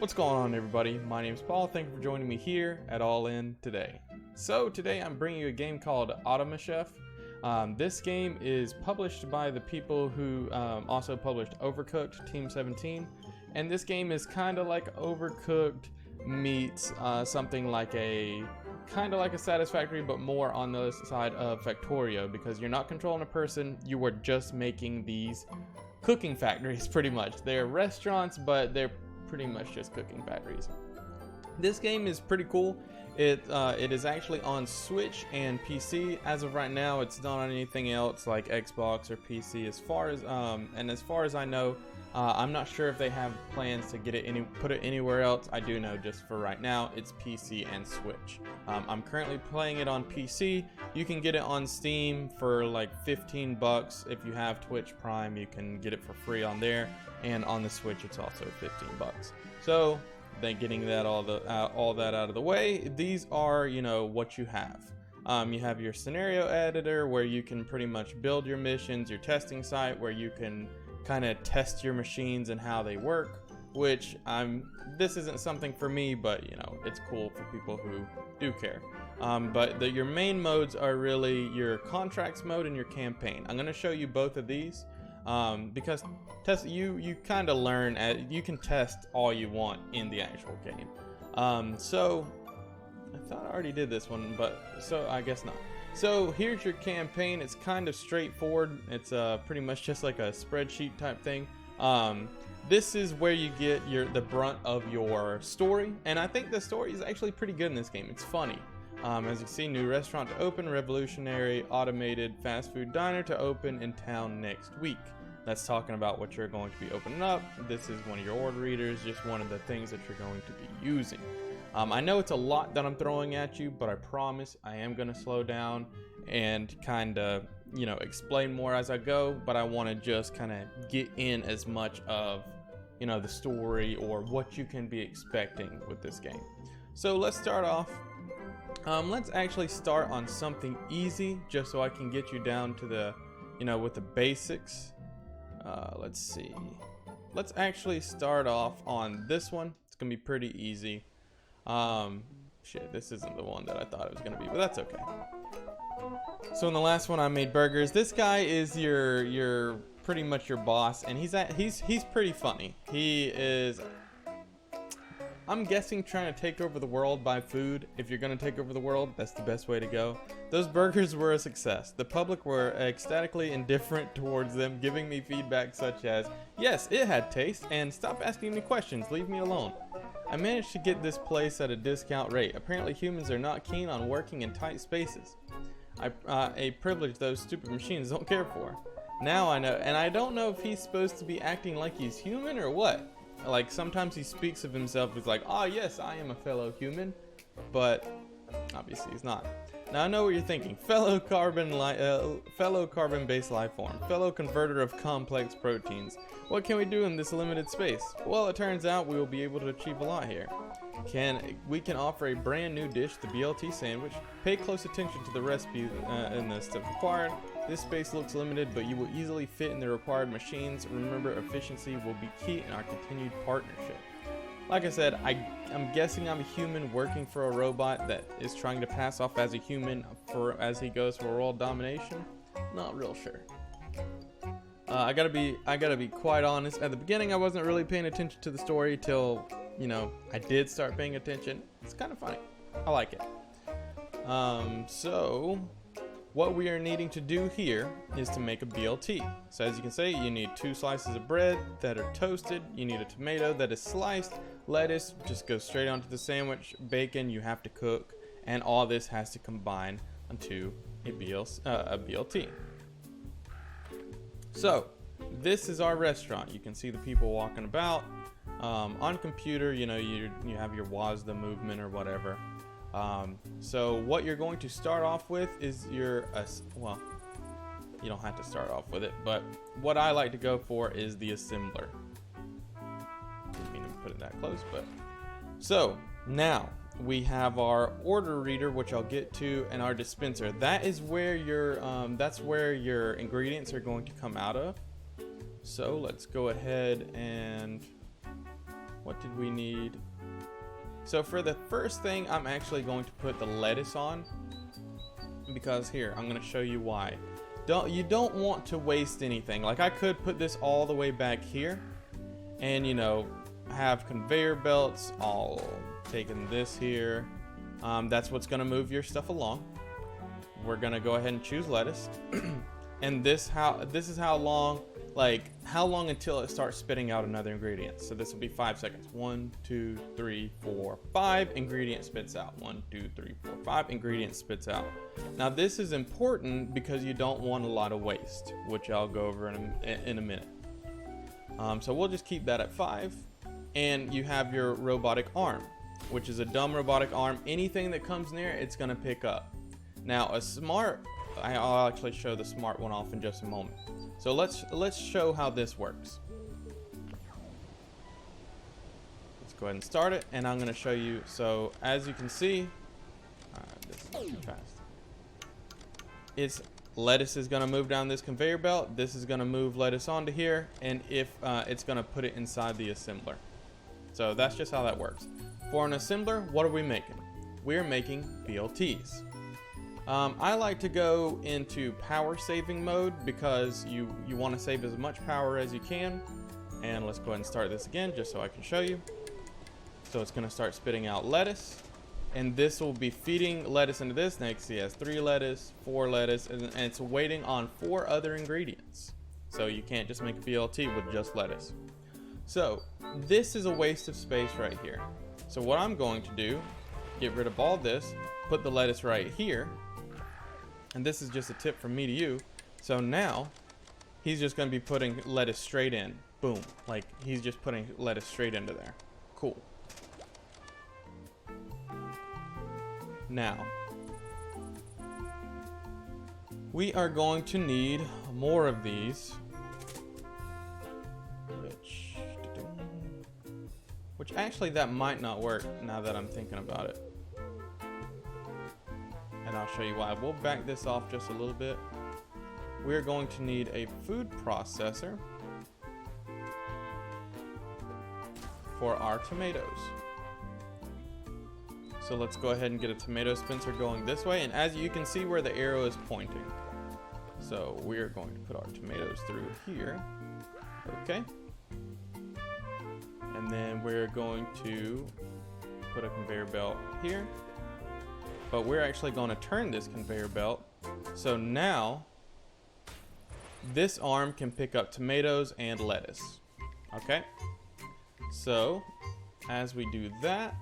What's going on, everybody? My name is Paul. Thank you for joining me here at All In today. So today I'm bringing you a game called Automachef. This game is published by the people who also published Overcooked, Team 17. And this game is kind of like Overcooked meets something like a Satisfactory, but more on the side of Factorio, because you're not controlling a person, you are just making these cooking factories pretty much. They're restaurants, but they're pretty much just cooking factories. This game is pretty cool. It is actually on Switch and PC. As of right now, it's not on anything else like Xbox or PC. As far as I know, I'm not sure if they have plans to put it anywhere else. I do know just for right now, it's PC and Switch. I'm currently playing it on PC. You can get it on Steam for like 15 bucks. If you have Twitch Prime, you can get it for free on there. And on the Switch, it's also 15 bucks. So, then getting that all that out of the way, these are, what you have. You have your scenario editor where you can pretty much build your missions, your testing site where you can kind of test your machines and how they work, which this isn't something for me, but it's cool for people who do care. But your main modes are really your contracts mode and your campaign. I'm going to show you both of these because you kind of learn you can test all you want in the actual game. So I thought I already did this one, so I guess not. So here's your campaign. It's kind of straightforward. It's pretty much just like a spreadsheet type thing. This is where you get the brunt of your story, and I think the story is actually pretty good in this game. It's funny. As you see, new restaurant to open, revolutionary automated fast food diner to open in town next week. That's talking about what you're going to be opening up. This is one of your order readers, just one of the things that you're going to be using. I know it's a lot that I'm throwing at you, but I promise I am going to slow down and kind of, explain more as I go, but I want to just kind of get in as much of, the story or what you can be expecting with this game. So let's start off. Let's actually start on something easy, just so I can get you down to the, with the basics. Let's see. Let's actually start off on this one. It's gonna be pretty easy. Shit, this isn't the one that I thought it was gonna be, but that's okay. So in the last one I made burgers. This guy is your pretty much your boss, and he's pretty funny. He is, I'm guessing, trying to take over the world by food. If you're going to take over the world, that's the best way to go. Those burgers were a success. The public were ecstatically indifferent towards them, giving me feedback such as, yes, it had taste, and stop asking me questions, leave me alone. I managed to get this place at a discount rate. Apparently humans are not keen on working in tight spaces. A privilege those stupid machines don't care for. Now I know, and I don't know if he's supposed to be acting like he's human or what. Like, sometimes he speaks of himself as like, oh yes, I am a fellow human, but obviously he's not. Now I know what you're thinking. Fellow carbon-based life form, fellow converter of complex proteins. What can we do in this limited space? Well, it turns out we will be able to achieve a lot here. We can offer a brand new dish, the BLT sandwich. Pay close attention to the recipe and the stuff required. This space looks limited, but you will easily fit in the required machines. Remember, efficiency will be key in our continued partnership. Like I said, I'm guessing I'm a human working for a robot that is trying to pass off as a human as he goes for world domination. Not real sure. I gotta be quite honest. At the beginning, I wasn't really paying attention to the story till, I did start paying attention. It's kind of funny. I like it. So what we are needing to do here is to make a BLT. So as you can see, you need 2 slices of bread that are toasted. You need a tomato that is sliced. Lettuce just goes straight onto the sandwich. Bacon you have to cook. And all this has to combine into a BLT. So this is our restaurant. You can see the people walking about. On computer, you have your WASD movement or whatever. So what you're going to start off with is you don't have to start off with it, but what I like to go for is the assembler. Didn't mean to put it that close, but so now we have our order reader, which I'll get to, and our dispenser. That is where that's where your ingredients are going to come out of. So let's go ahead and What did we need? So for the first thing, I'm actually going to put the lettuce on, because here, I'm going to show you why. You don't want to waste anything. Like, I could put this all the way back here and, you know, have conveyor belts all taking this here. That's what's going to move your stuff along. We're going to go ahead and choose lettuce. And this is how long until it starts spitting out another ingredient. So this will be 5 seconds. 1, 2, 3, 4, 5. Ingredient spits out. 1, 2, 3, 4, 5. Ingredient spits out. Now this is important because you don't want a lot of waste, which I'll go over in a minute. So we'll just keep that at 5. And you have your robotic arm, which is a dumb robotic arm. Anything that comes near it's going to pick up. Now I'll actually show the smart one off in just a moment. So let's show how this works. Let's go ahead and start it, and I'm going to show you. So as you can see, this is too fast. Lettuce is going to move down this conveyor belt. This is going to move lettuce onto here, and it's going to put it inside the assembler. So that's just how that works. For an assembler, what are we making? We're making BLTs. I like to go into power saving mode because you want to save as much power as you can. And let's go ahead and start this again just so I can show you. So it's going to start spitting out lettuce, and this will be feeding lettuce into this. Now you can see it has 3 lettuce, 4 lettuce, and it's waiting on 4 other ingredients. So you can't just make a BLT with just lettuce. So this is a waste of space right here. So what I'm going to do, get rid of all this, put the lettuce right here. And this is just a tip from me to you. So now he's just going to be putting lettuce straight in. Boom. Like, he's just putting lettuce straight into there. Cool. Now we are going to need more of these, which actually that might not work now that I'm thinking about it. And I'll show you why. We'll back this off just a little bit. We're going to need a food processor for our tomatoes. So let's go ahead and get a tomato dispenser going this way. And as you can see where the arrow is pointing. So we're going to put our tomatoes through here. Okay. And then we're going to put a conveyor belt here. But we're actually going to turn this conveyor belt. So now this arm can pick up tomatoes and lettuce. Okay. So as we do that,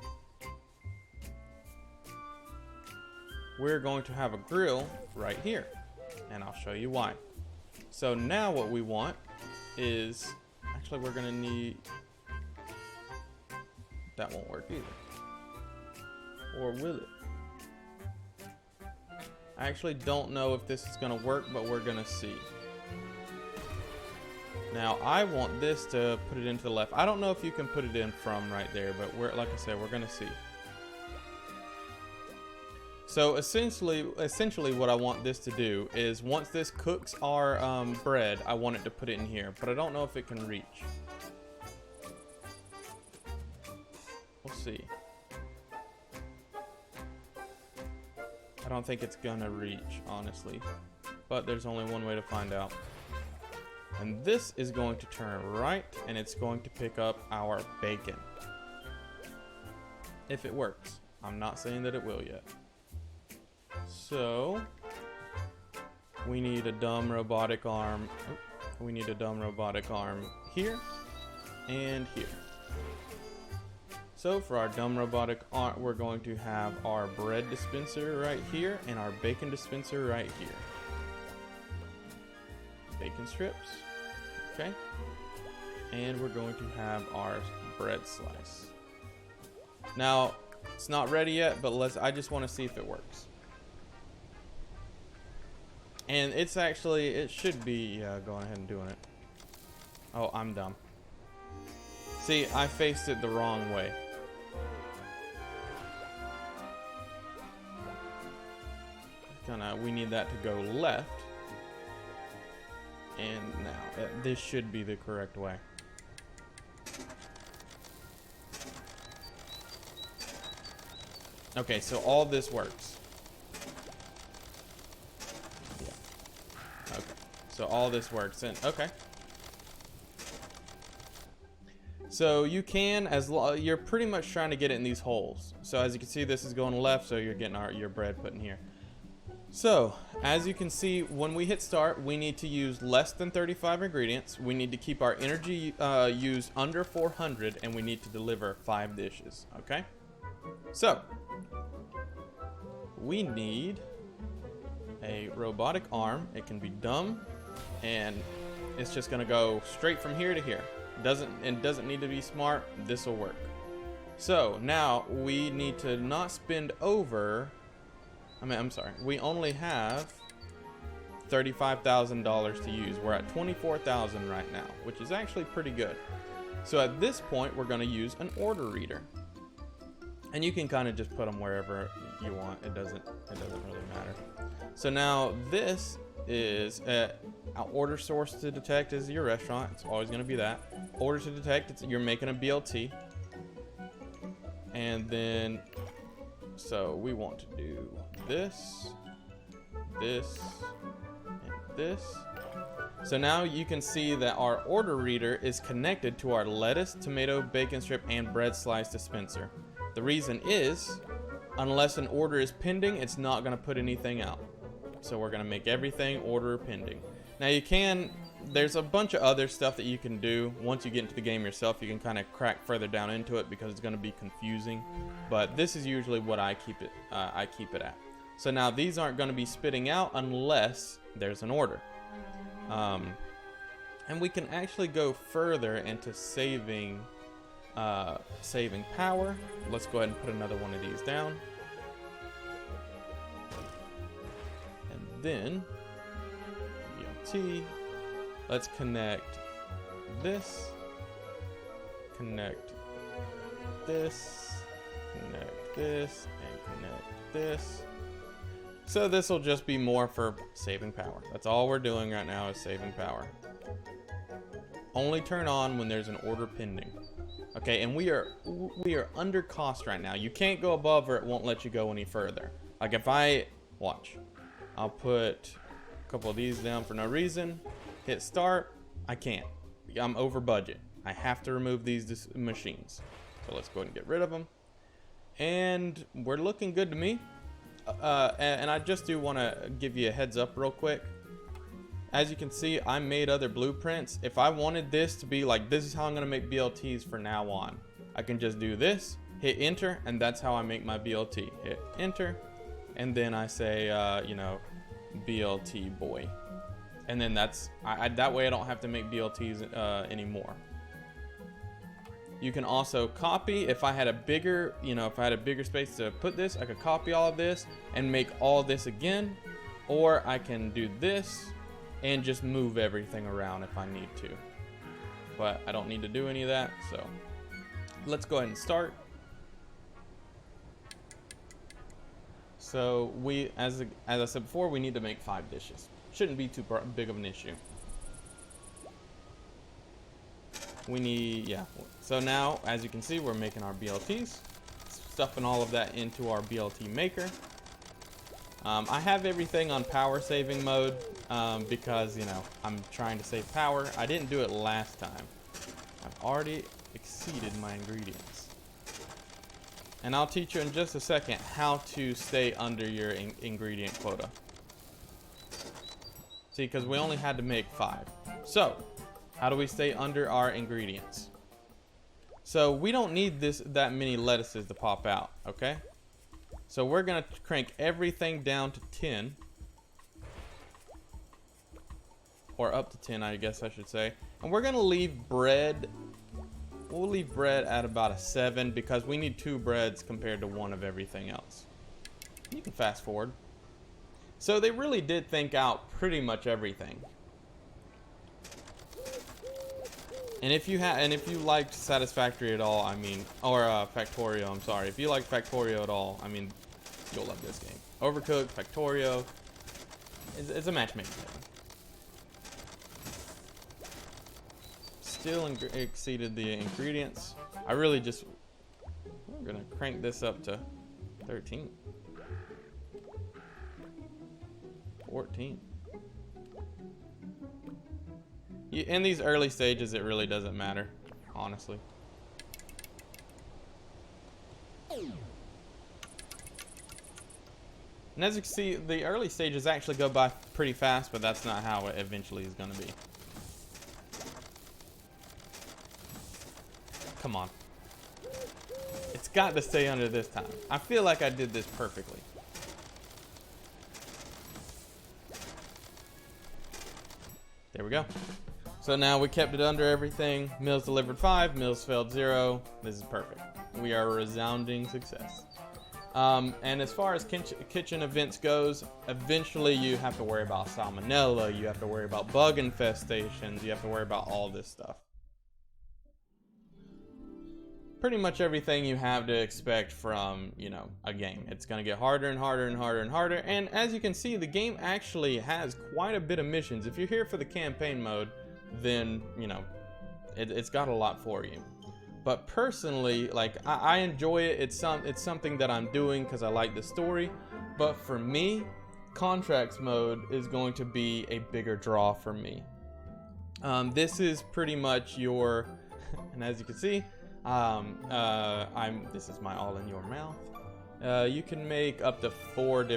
we're going to have a grill right here. And I'll show you why. So now what we want is, actually we're going to need, that won't work either. Or will it? I actually don't know if this is going to work, but we're going to see. Now I want this to put it into the left. I don't know if you can put it in from right there, but like I said, we're going to see. So essentially what I want this to do is once this cooks our bread, I want it to put it in here, but I don't know if it can reach. We'll see. I don't think it's gonna reach, honestly, but there's only one way to find out. And this is going to turn right, and it's going to pick up our bacon. If it works. I'm not saying that it will yet. So we need a dumb robotic arm. We need a dumb robotic arm here and here. So for our dumb robotic arm, we're going to have our bread dispenser right here and our bacon dispenser right here. Bacon strips. Okay. And we're going to have our bread slice. Now, it's not ready yet, but I just want to see if it works. And it should be, going ahead and doing it. Oh, I'm dumb. See, I faced it the wrong way. We need that to go left. And now, this should be the correct way. Okay, so all this works. Yeah. Okay. So all this works, and okay. So you can, you're pretty much trying to get it in these holes. So as you can see, this is going left, so you're getting your bread put in here. So as you can see, when we hit start, we need to use less than 35 ingredients. We need to keep our energy use under 400, and we need to deliver 5 dishes. Okay. So we need a robotic arm. It can be dumb, and it's just gonna go straight from here to here. It doesn't need to be smart. This will work. So now we need to not spend over. I'm sorry. We only have $35,000 to use. We're at 24,000 right now, which is actually pretty good. So at this point, we're going to use an order reader, and you can kind of just put them wherever you want. It doesn't really matter. So now this is our order source to detect is your restaurant. It's always going to be that. Order to detect, you're making a BLT. And then, so we want to do this, this, and this. So now you can see that our order reader is connected to our lettuce, tomato, bacon strip, and bread slice dispenser. The reason is, unless an order is pending, it's not going to put anything out. So we're going to make everything order pending. Now there's a bunch of other stuff that you can do. Once you get into the game yourself, you can kind of crack further down into it because it's going to be confusing. But this is usually what I keep it at. So now these aren't going to be spitting out unless there's an order. And we can actually go further into saving power. Let's go ahead and put another one of these down. And then BLT. Let's connect this, connect this, connect this, and connect this. So this will just be more for saving power. That's all we're doing right now is saving power. Only turn on when there's an order pending. Okay, and we are under cost right now. You can't go above or it won't let you go any further. Like if I'll put a couple of these down for no reason. Hit start. I can't. I'm over budget. I have to remove these machines. So let's go ahead and get rid of them. And we're looking good to me. And I just do want to give you a heads up real quick. As you can see, I made other blueprints. If I wanted this to be like, this is how I'm going to make BLTs for now on, I can just do this, hit enter, and that's how I make my BLT. Hit enter, and then I say, BLT boy. And then that's, that way I don't have to make BLTs anymore. You can also copy. If I had a bigger, space to put this, I could copy all of this and make all this again. Or I can do this and just move everything around if I need to. But I don't need to do any of that, so let's go ahead and start. So as I said before, we need to make 5 dishes. Shouldn't be too big of an issue. We need, so now, as you can see, we're making our BLTs, stuffing all of that into our BLT maker. I have everything on power saving mode because, I'm trying to save power. I didn't do it last time. I've already exceeded my ingredients. And I'll teach you in just a second how to stay under your ingredient quota. See, because we only had to make 5. So, how do we stay under our ingredients? So we don't need that many lettuces to pop out, okay? So we're gonna crank everything down to 10. Or up to 10, I guess I should say. And we're gonna leave bread. We'll leave bread at about a 7 because we need 2 breads compared to 1 of everything else. You can fast forward. So they really did think out pretty much everything. And if you liked Satisfactory at all, or Factorio, I'm sorry. If you like Factorio at all, you'll love this game. Overcooked, Factorio, it's a matchmaking game. Still exceeded the ingredients. We're gonna crank this up to 13. 14. In these early stages, it really doesn't matter, honestly. And as you can see, the early stages actually go by pretty fast, but that's not how it eventually is going to be. Come on. It's got to stay under this time. I feel like I did this perfectly. There we go. So now we kept it under everything. Meals delivered 5, meals failed 0. This is perfect. We are a resounding success. And as far as kitchen events goes, eventually you have to worry about salmonella, you have to worry about bug infestations, you have to worry about all this stuff. Pretty much everything you have to expect from, you know, a game. It's going to get harder and harder and harder and harder. And as you can see, the game actually has quite a bit of missions. If you're here for the campaign mode, then, you know, it's got a lot for you. But personally, like, I enjoy it. It's something that I'm doing because I like the story. But for me, contracts mode is going to be a bigger draw for me. This is pretty much your, and as you can see, this is my all in your mouth. You can make up to 5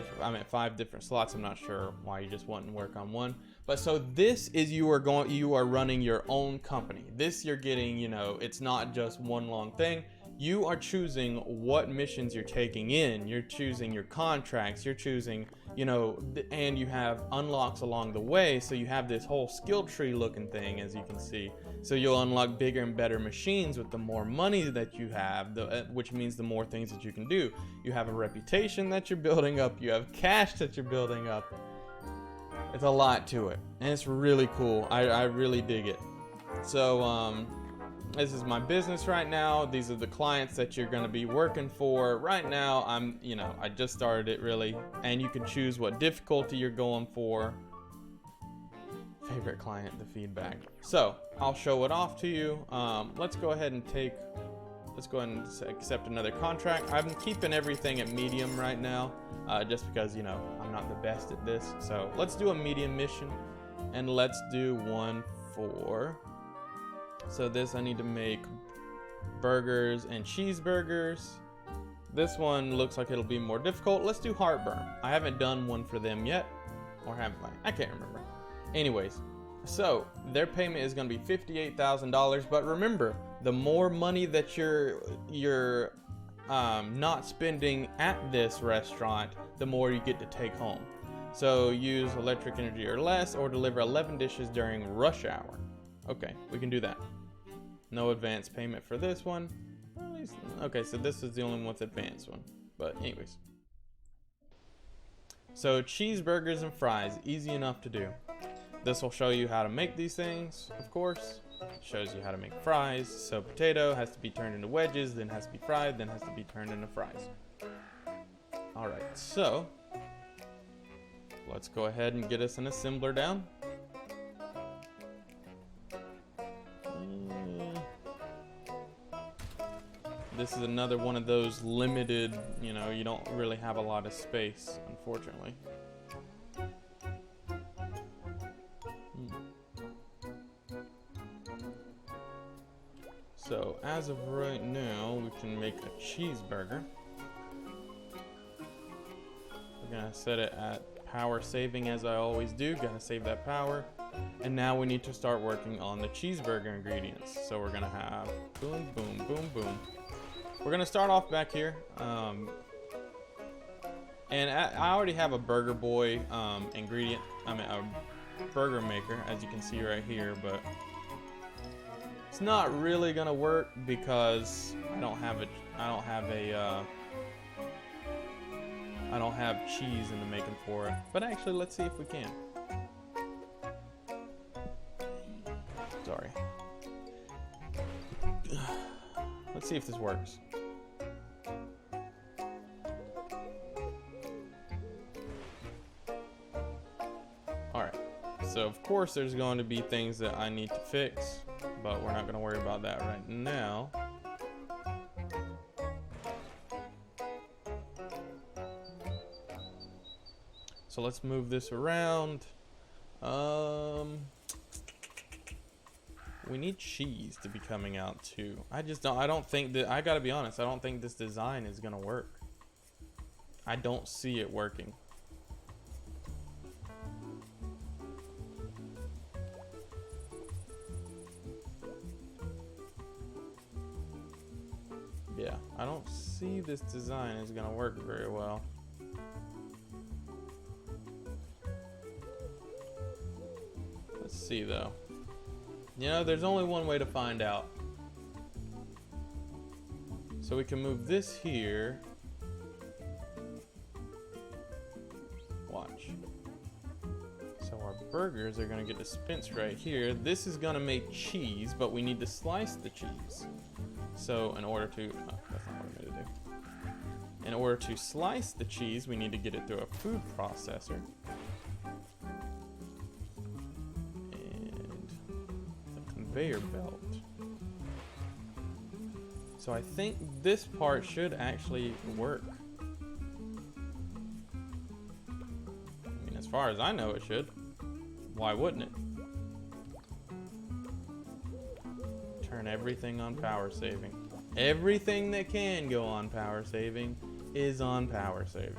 different slots. I'm not sure why you just wouldn't work on one. But so this is you are running your own company. This you're getting, you know, it's not just one long thing. You are choosing what missions you're taking in. You're choosing your contracts. You're choosing, you know, and you have unlocks along the way. So you have this whole skill tree looking thing, as you can see. So you'll unlock bigger and better machines with the more money that you have, which means the more things that you can do. You have a reputation that you're building up. You have cash that you're building up. It's a lot to it, and it's really cool. I really dig it. So this is my business right now. These are the clients that you're going to be working for. Right now, I just started it really, and you can choose what difficulty you're going for. Favorite client, the feedback. So I'll show it off to you. Let's go ahead and accept another contract. I'm keeping everything at medium right now, just because, you know, I'm not the best at this. So let's do a medium mission, and let's do one for, so this, I need to make burgers and cheeseburgers. This one looks like it'll be more difficult. Let's do heartburn. I haven't done one for them yet, or have I? I can't remember. Anyways, so their payment is going to be $58,000, but remember, the more money that you're not spending at this restaurant, the more you get to take home. So use electric energy or less, or deliver 11 dishes during rush hour. Okay, we can do that. No advance payment for this one. At least, okay, so this is the only one with advance one. But anyways. So cheeseburgers and fries, easy enough to do. This will show you how to make these things, of course. It shows you how to make fries. So potato has to be turned into wedges, then has to be fried, then has to be turned into fries. Alright, so let's go ahead and get us an assembler down. This is another one of those limited, you know, you don't really have a lot of space, unfortunately. So as of right now, we can make a cheeseburger. We're gonna set it at power saving, as I always do. Gotta save that power. And now we need to start working on the cheeseburger ingredients. So we're gonna have boom, boom, boom, boom. We're gonna start off back here. And I already have a Burger Boy a burger maker, as you can see right here, but it's not really gonna work because I don't have cheese in the making for it. But actually, let's see if we can. Sorry. Let's see if this works. Alright, so of course there's going to be things that I need to fix, but we're not going to worry about that right now. So let's move this around. We need cheese to be coming out too. I don't think that, I gotta be honest, I don't think this design is gonna work. I don't see it working. Yeah, I don't see this design is gonna work very well. Let's see though. You know, there's only one way to find out. So we can move this here. Watch. So our burgers are gonna get dispensed right here. This is gonna make cheese, but we need to slice the cheese. So in order to, oh, that's not what I meant to do. In order to slice the cheese, we need to get it through a food processor. Conveyor belt. So I think this part should actually work. I mean, as far as I know, it should. Why wouldn't it? Turn everything on power saving. Everything that can go on power saving is on power saving.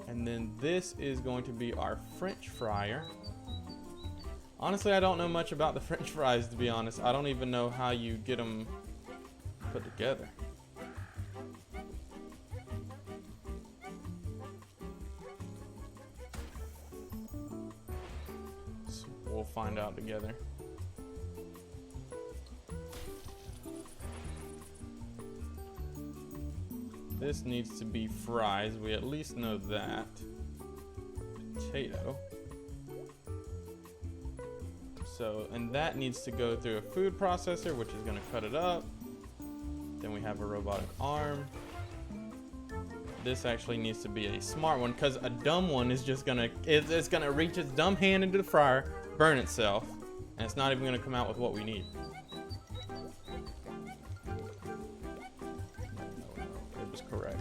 And then this is going to be our French fryer. Honestly, I don't know much about the French fries, to be honest. I don't even know how you get them put together. So we'll find out together. This needs to be fries. We at least know that. Potato. So, and that needs to go through a food processor, which is going to cut it up. Then we have a robotic arm. This actually needs to be a smart one, because a dumb one is just gonna, it's gonna reach its dumb hand into the fryer, burn itself, and it's not even gonna come out with what we need. It was correct.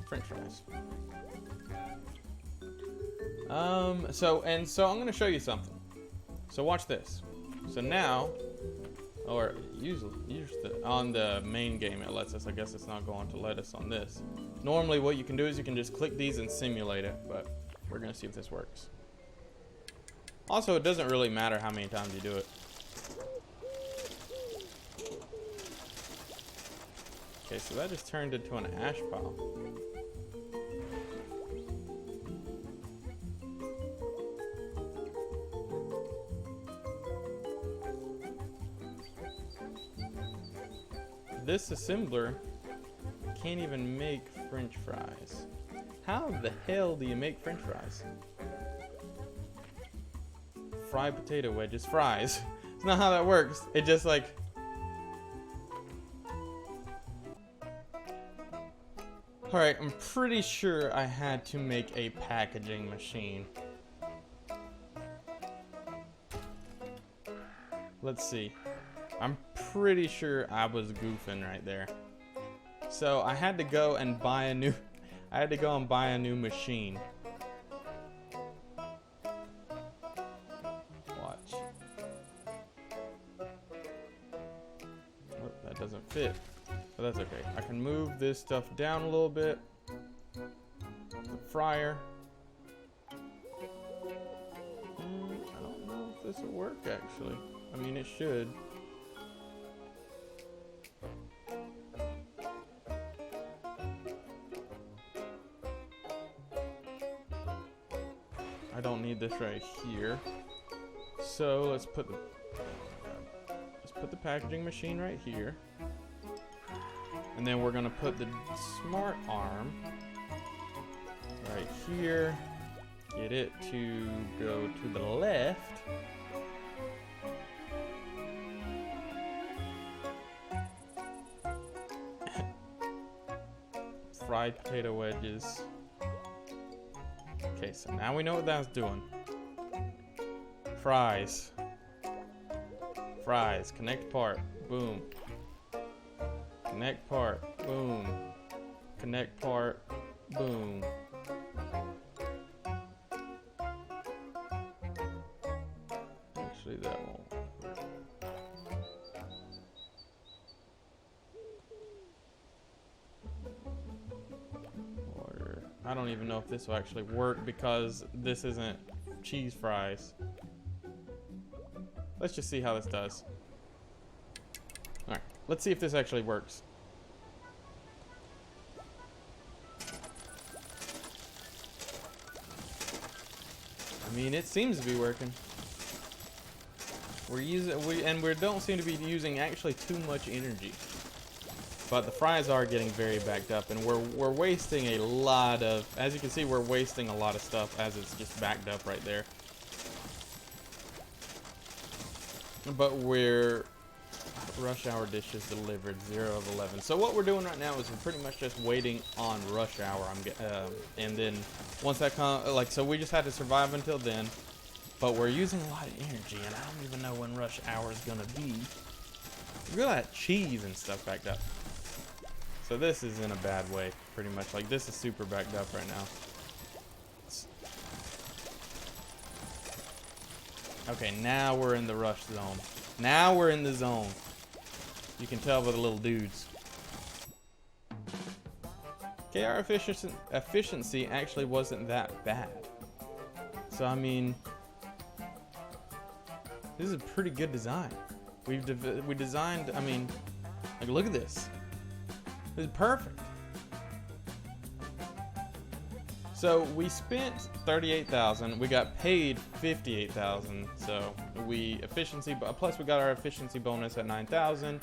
French fries. So I'm gonna show you something. So watch this. So now, or usually on the main game it lets us. I guess it's not going to let us on this. Normally what you can do is you can just click these and simulate it, but we're gonna see if this works. Also, it doesn't really matter how many times you do it. Okay, so that just turned into an ash pile. This assembler can't even make French fries. How the hell do you make French fries? Fried potato wedges, fries. It's not how that works. It just like... Alright, I'm pretty sure I had to make a packaging machine. Let's see. I'm pretty sure I was goofing right there. So I had to go and buy a new machine. Watch. Oh, that doesn't fit. But that's okay. I can move this stuff down a little bit. The fryer. I don't know if this will work actually. I mean, it should. I don't need this right here. So let's put the packaging machine right here. And then we're gonna put the smart arm right here. Get it to go to the left. Fried potato wedges. Okay, so now we know what that's doing. Fries. Fries, connect part, boom. Connect part, boom. Connect part, boom. Actually, that won't. Water. I don't even know if this will actually work because this isn't cheese fries. Let's just see how this does. Alright, let's see if this actually works. I mean, it seems to be working. We don't seem to be using actually too much energy. But the fries are getting very backed up, and we're wasting a lot of, as you can see, we're wasting a lot of stuff as it's just backed up right there. But we're rush hour dishes delivered 0 of 11. So what we're doing right now is we're pretty much just waiting on rush hour. And then once that comes, like, so we just had to survive until then. But we're using a lot of energy, and I don't even know when rush hour is gonna be. Look at that cheese and stuff backed up. So this is in a bad way, pretty much. Like, this is super backed up right now. Okay, now we're in the rush zone. Now we're in the zone. You can tell by the little dudes. Okay, our efficiency actually wasn't that bad. So, I mean, this is a pretty good design. We designed, I mean, like, look at this. This is perfect. So we spent 38,000. We got paid 58,000. So efficiency, plus we got our efficiency bonus at 9,000.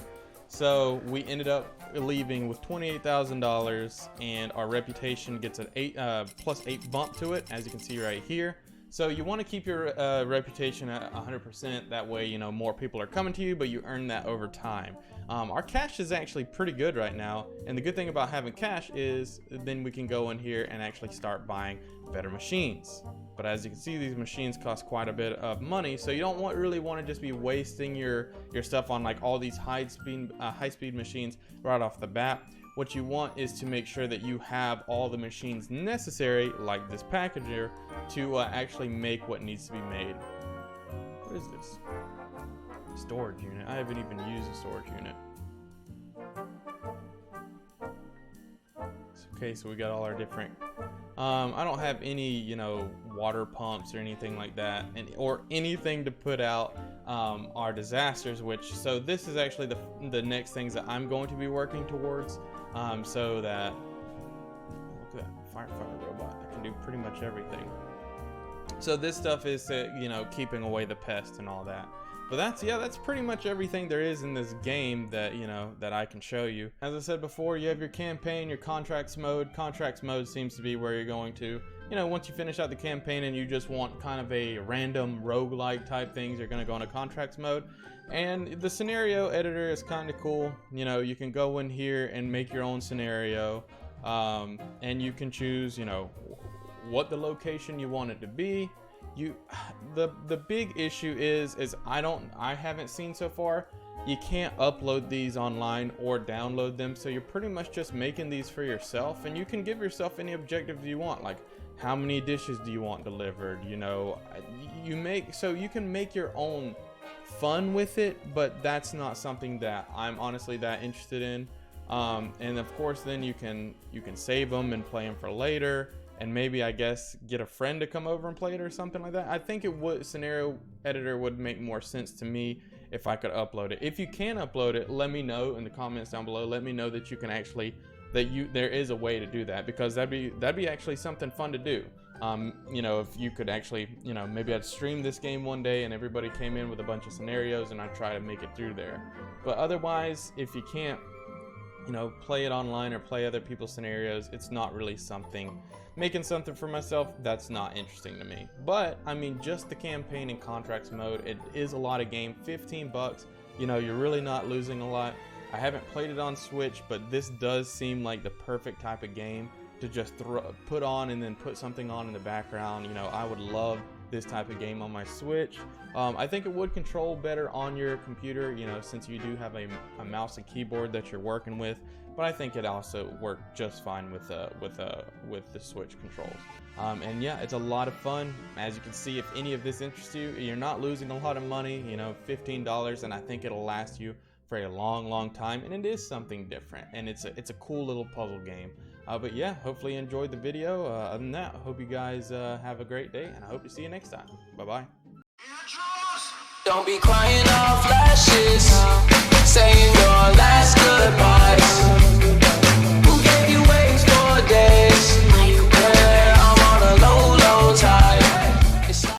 So we ended up leaving with $28,000, and our reputation gets an +8 bump to it, as you can see right here. So you want to keep your reputation at 100%. That way, you know, more people are coming to you, but you earn that over time. Our cash is actually pretty good right now, and the good thing about having cash is then we can go in here and actually start buying better machines. But as you can see, these machines cost quite a bit of money, so you don't really want to just be wasting your stuff on like all these high speed machines right off the bat. What you want is to make sure that you have all the machines necessary, like this packager, to actually make what needs to be made. What is this? Storage unit. I haven't even used a storage unit. Okay, so we got all our different. I don't have any, you know, water pumps or anything like that, or anything to put out our disasters. So this is actually the next things that I'm going to be working towards. So that, look at that firefighter robot. I can do pretty much everything. So this stuff is, you know, keeping away the pests and all that. But that's pretty much everything there is in this game that, you know, that I can show you. As I said before, you have your campaign, your contracts mode. Contracts mode seems to be where you're going to, you know, once you finish out the campaign and you just want kind of a random roguelike type things, you're going to go into contracts mode. And the scenario editor is kind of cool. You know, you can go in here and make your own scenario, and you can choose, you know, what the location you want it to be. The big issue is I haven't seen so far, you can't upload these online or download them, so you're pretty much just making these for yourself, and you can give yourself any objectives you want, like how many dishes do you want delivered, you know, so you can make your own fun with it, but that's not something that I'm honestly that interested in. And of course then you can save them and play them for later. And maybe, I guess, get a friend to come over and play it or something like that. I think scenario editor would make more sense to me if I could upload it. If you can upload it, let me know in the comments down below. Let me know that you can actually, there is a way to do that, because that'd be actually something fun to do. You know, if you could actually, you know, maybe I'd stream this game one day and everybody came in with a bunch of scenarios and I'd try to make it through there. But otherwise, if you can't, you know, play it online or play other people's scenarios, it's not really something. Making something for myself, that's not interesting to me. But I mean, just the campaign and contracts mode, it is a lot of game. 15 bucks, you know, you're really not losing a lot. I haven't played it on Switch, but this does seem like the perfect type of game to just put on and then put something on in the background. You know, I would love this type of game on my Switch. I think it would control better on your computer, you know, since you do have a mouse and keyboard that you're working with. But I think it also worked just fine with the Switch controls. And yeah, it's a lot of fun. As you can see, if any of this interests you, you're not losing a lot of money. You know, $15, and I think it'll last you for a long time. And it is something different, and it's a cool little puzzle game. But yeah, hopefully you enjoyed the video. Other than that, I hope you guys have a great day, and I hope to see you next time. Bye bye. Don't be crying off.